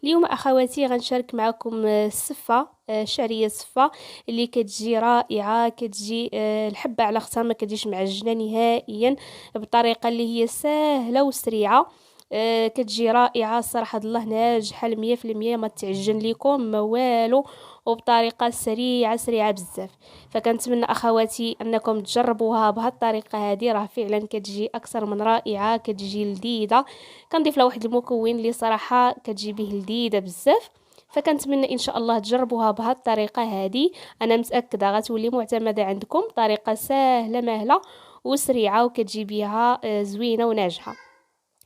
اليوم اخواتي غنشارك معكم السفه، شعريه السفه اللي كتجي رائعه، كتجي الحبه على اختها ما كتجيش معجنه نهائيا، بطريقه اللي هي سهله وسريعه. كتجي رائعه صراحه، الله ناجحه 100%، ما تعجن لكم ما والو، وبطريقه سريعه سريعه بزاف. فكنتمنى اخواتي انكم تجربوها بهالطريقه هذه، راه فعلا كتجي اكثر من رائعه، كتجي لذيذه. كنضيف لها واحد المكون اللي صراحه كتجي به لذيذه بزاف. فكنتمنى ان شاء الله تجربوها بهالطريقه هذه، انا متاكده غتولي معتمده عندكم، طريقه سهله مهله وسريعه وكتجي بها زوينه وناجحه.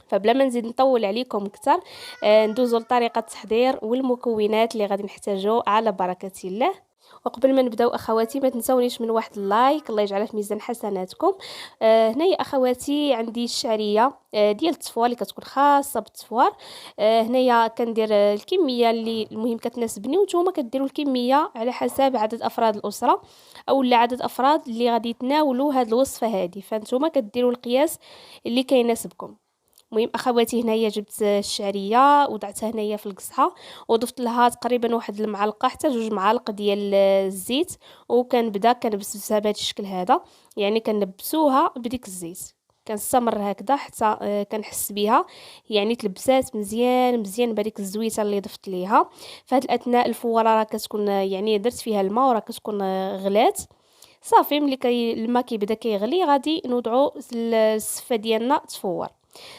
فبلا ما نزيد نطول عليكم اكثر، ندوزو لطريقه التحضير والمكونات اللي غادي نحتاجو على بركه الله. وقبل ما نبداو اخواتي ما تنسونيش من واحد اللايك، الله يجعله في ميزان حسناتكم. هنايا اخواتي عندي الشعريه ديال التصفوار اللي كتكون خاصه بالتصفوار. هنايا كندير الكميه اللي المهم كتناسبني، ونتوما كديروا الكميه على حسب عدد افراد الاسره او لا عدد افراد اللي غادي يتناولوا هذه الوصفه هذه، فانتوما كديروا القياس اللي كيناسبكم. المهم اخواتي هنايا جبت الشعريه وضعتها هنايا في القصعه، وضفت لها تقريبا واحد المعلقه حتى 2 معالق ديال الزيت، وكنبدا كنبسها بهذا الشكل هذا، يعني كنبسوها بديك الزيت. كنستمر هكذا حتى كنحس بها يعني تلبسات مزيان مزيان بهذيك الزويته اللي ضفت ليها. فهاد الاثناء الفواره راه كتكون يعني درت فيها الماء وراه كتكون غلات صافي. ملي الماء كيبدا كيغلي غادي نوضعوا السفه ديالنا تفور.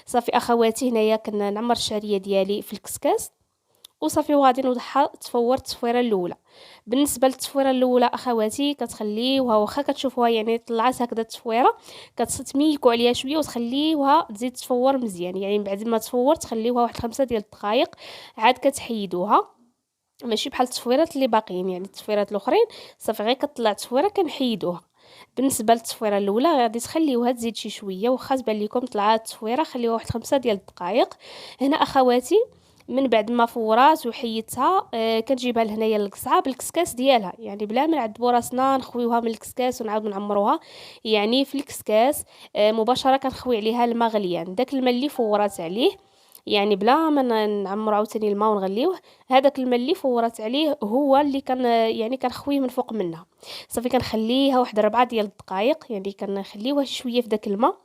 صافي اخواتي هنايا كنعمر الشعريه ديالي في الكسكاس وصافي، وغادي نوضعها تفور التصفيره الاولى. بالنسبه للتصفيره الاولى اخواتي كتخليوها واخا كتشوفوها يعني طلعت هكذا التصفيره، كتميكوا عليها شويه وتخليوها تزيد تفور مزيان، يعني بعد ما تفور تخليوها واحد 5 دقائق عاد كتحيدوها. ماشي بحال التصفيرات اللي باقيين، يعني التصفيرات الاخرين صافي غير كطلع تصفيره كنحيدوها. بالنسبه للتصفيره الاولى غادي تخليوها تزيد شي شويه، واخا تبان لكم طلعات التصفيره خليوها واحد 5 دقائق. هنا اخواتي من بعد ما فورات وحيدتها كنجيبها لهنايا للقصعه بالكسكاس ديالها، يعني بلا ما نعذبوا راسنا نخويوها من الكسكاس ونعاود نعمروها، يعني في الكسكاس مباشره كنخوي عليها الماء غليان، داك الماء اللي فورات عليه، يعني بلا ما نعمرو عاوتاني الماء ونغليوه، هذاك الماء اللي فورات عليه هو اللي يعني كنخويه من فوق منها. صافي كنخليها واحد 4 دقائق، يعني كنخليوها شويه في داك الماء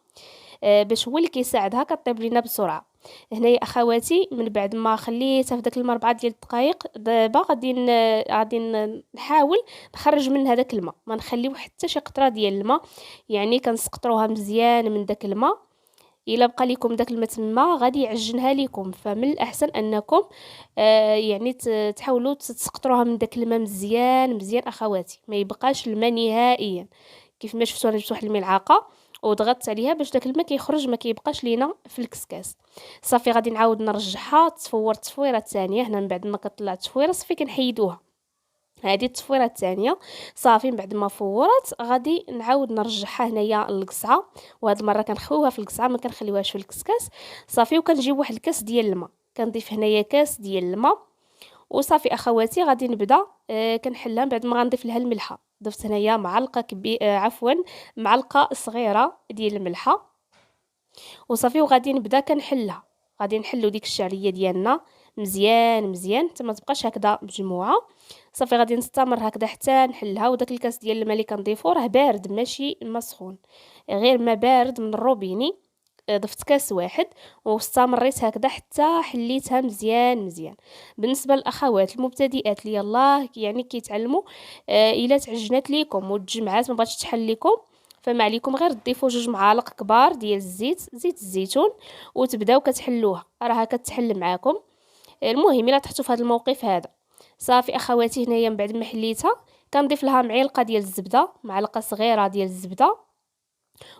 باش هو اللي كيساعدها كطيب لينا بسرعه. هنايا اخواتي من بعد ما خليتها في داك الماء 4 دقائق، دابا غادي نحاول نخرج من هذاك الماء، ما نخليو حتى شي قطره ديال الماء، يعني كنسقطروها مزيان من داك الماء. الا بقى لكم داك الماء تما غادي يعجنها لكم، فمن الاحسن انكم يعني تحاولوا تسقطروها من داك الماء مزيان مزيان اخواتي، ما يبقاش الماء نهائيا. كيف ما شفتوا انا جبت واحد الملعقه وضغطت عليها باش داك الماء كيخرج ما كيبقاش لينا في الكسكاس. صافي غادي نعاود نرجعها تصفور التصفيره الثانيه. هنا من بعد ما كطلع التصفيره صافي كنحيدوها، هذه التصفيره الثانيه. صافي من بعد ما فورت غادي نعاود نرجعها هنايا للقصعه، وهاد المره كنخويوها في القصعه ما كنخليوهاش في الكسكاس. صافي وكنجيب واحد الكاس ديال الماء، كنضيف هنايا كاس ديال الماء. وصافي اخواتي غادي نبدا كنحلها. من بعد ما غنضيف لها الملحه، ضفت هنايا معلقه معلقه صغيره ديال الملحه. وصافي وغادي نبدا كنحلها، غادي نحلو ديك الشعريه ديالنا مزيان مزيان حتى ما تبقاش هكذا مجموعه. صافي غادي نستمر هكذا حتى نحلها. وداك الكاس ديال الماء اللي كنضيفو راه بارد ماشي ما سخون، غير ما بارد من الروبيني. ضفت كاس واحد واستمريت هكذا حتى حليتها مزيان مزيان. بالنسبه للاخوات المبتدئات اللي يلاه يعني كيتعلموا، الا تعجنات ليكم وتجمعات ما بغاتش تحل لكم، فما عليكم غير تضيفوا 2 معالق كبار ديال زيت الزيتون وتبداو كتحلوها، راها كتحل معاكم. المهم الا طحتوا في هذا الموقف هذا، صافي اخواتي هنايا من بعد ما حليتها كنضيف لها معلقه ديال الزبده، معلقه صغيره ديال الزبده.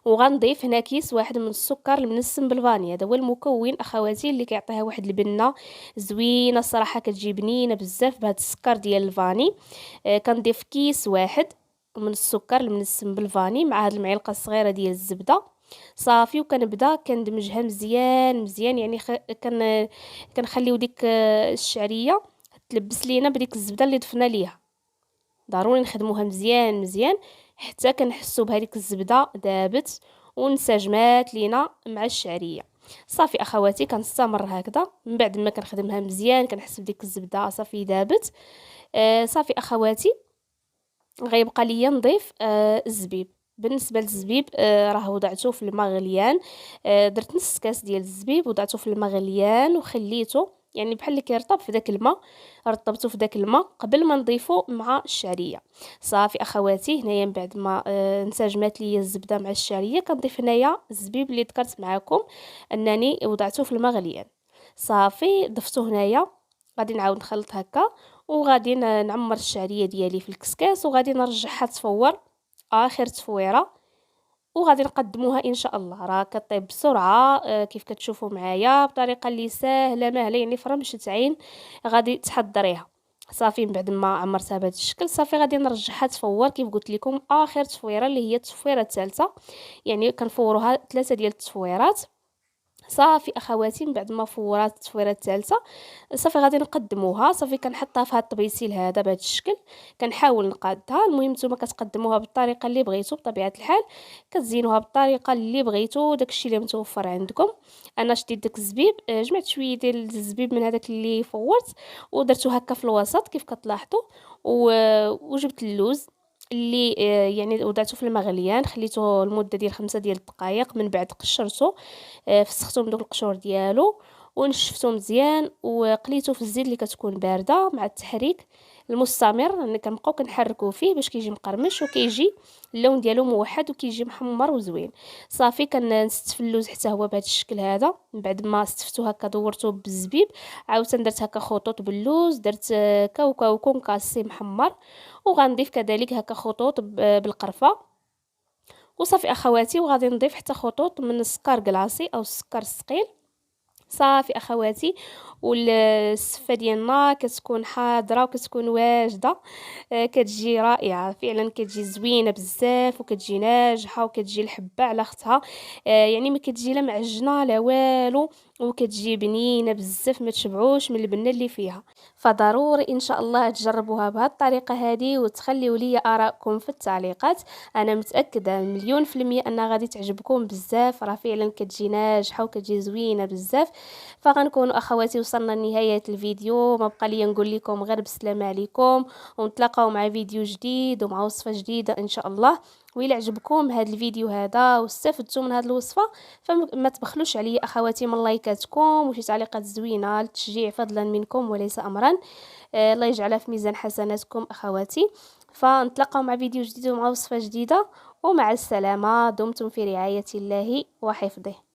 وغنضيف هنا كيس واحد من السكر المنسم بالفانيا، هذا هو المكون اخواتي اللي كيعطيها واحد البنه زوينه الصراحه، كتجي بنينه بزاف بهذا السكر ديال الفاني. كنضيف كيس واحد من السكر المنسم بالفاني مع هاد المعلقه الصغيره ديال الزبده. صافي وكنبدا كندمجها مزيان مزيان، يعني كنخليو ديك الشعريه تلبس لينا بديك الزبده اللي ضفنا ليها. ضروري نخدموها مزيان مزيان حتى كنحسوا بهذيك الزبده دابت وانسجمات لينا مع الشعريه. صافي اخواتي كنستمر هكذا، من بعد ما كنخدمها مزيان كنحس بديك الزبده صافي دابت. صافي اخواتي غيبقى ليا نضيف الزبيب. بالنسبه للزبيب راه وضعته في الماء غليان. درت نص كاس ديال الزبيب وضعته في الماء غليان وخليته يعني بحال اللي كيرطب في داك الماء. رطبته في داك الماء قبل ما نضيفه مع الشعريه. صافي اخواتي هنايا من بعد ما انسجمات ليا الزبده مع الشعريه كنضيف هنايا الزبيب اللي ذكرت معكم انني وضعته في الماء غليان. صافي ضفته هنايا. غادي نعاود نخلط هكا وغادي نعمر الشعريه ديالي في الكسكاس وغادي نرجعها تفور اخر تفويره. وغادي نقدموها ان شاء الله. راه كطيب بسرعه كيف كتشوفوا معايا بطريقه اللي سهله مهله يعني في رمشه عين غادي تحضريها. صافي من بعد ما عمرتها بهذا الشكل صافي غادي نرجعها تفور كيف قلت لكم اخر تفويره اللي هي التفويره الثالثه. يعني كنفوروها 3 ديال التفويرات. صافي اخواتي من بعد ما فورات التفويره الثالثه صافي غادي نقدموها. صافي كنحطها في هذا الطبيسيل هذا بهذا الشكل. كنحاول نقادها. المهم نتوما كتقدموها بالطريقه اللي بغيتو بطبيعه الحال. كتزينوها بالطريقه اللي بغيتو داكشي اللي متوفر عندكم. انا شديت داك الزبيب جمعت شويه ديال الزبيب من هذاك اللي فورت ودرتو هكا في الوسط كيف كتلاحظوا. وجبت اللوز اللي يعني وضعته في الماء غليان خليته لمده ديال 5 ديال الدقائق. من بعد قشرته فسختو من دوك القشور ديالو ونشفتو مزيان وقليته في الزيت اللي كتكون بارده مع التحريك المستمر. يعني كنبقاو كنحركوه فيه باش كيجي مقرمش وكيجي اللون ديالو موحد وكيجي محمر وزوين. صافي كنستف اللوز حتى هو بهذا الشكل هذا. من بعد ما استفتو هكا دورته بالزبيب عاوتاني درت هكا خطوط باللوز. درت كاوكاو كونكاسي محمر وغنضيف كذلك هكا خطوط بالقرفه. وصافي اخواتي وغادي نضيف حتى خطوط من السكر كلاصي او السكر الثقيل. صافي اخواتي والسفه ديالنا كتكون حاضره وكتكون واجده. كتجي رائعه فعلا كتجي زوينه بزاف وكتجي ناجحه وكتجي الحبه على اختها. يعني ما كتجي لا معجنه لا والو وكتجي بنينه بزاف ما تشبعوش من البنه اللي فيها. فضروري ان شاء الله تجربوها بهذه الطريقه هذه وتخليوا لي ارائكم في التعليقات. انا متاكده مليون في المية انها غادي تعجبكم بزاف. راه فعلا كتجي ناجحه وكتجي زوينه بزاف. فغنكونوا اخواتي وصلنا لنهايه الفيديو. ما بقى لي نقول لكم غير بسلامه عليكم ونتلاقاو مع فيديو جديد ومع وصفه جديده ان شاء الله. وإلا عجبكم هذا الفيديو هذا واستفدتوا من هذه الوصفه فما تبخلوش عليا اخواتي من لايكاتكم وشي تعليقات زوينه للتشجيع فضلا منكم وليس امرا. الله يجعلها في ميزان حسناتكم اخواتي. فنتلاقاو مع فيديو جديد ومع وصفه جديده ومع السلامه. دمتم في رعايه الله وحفظه.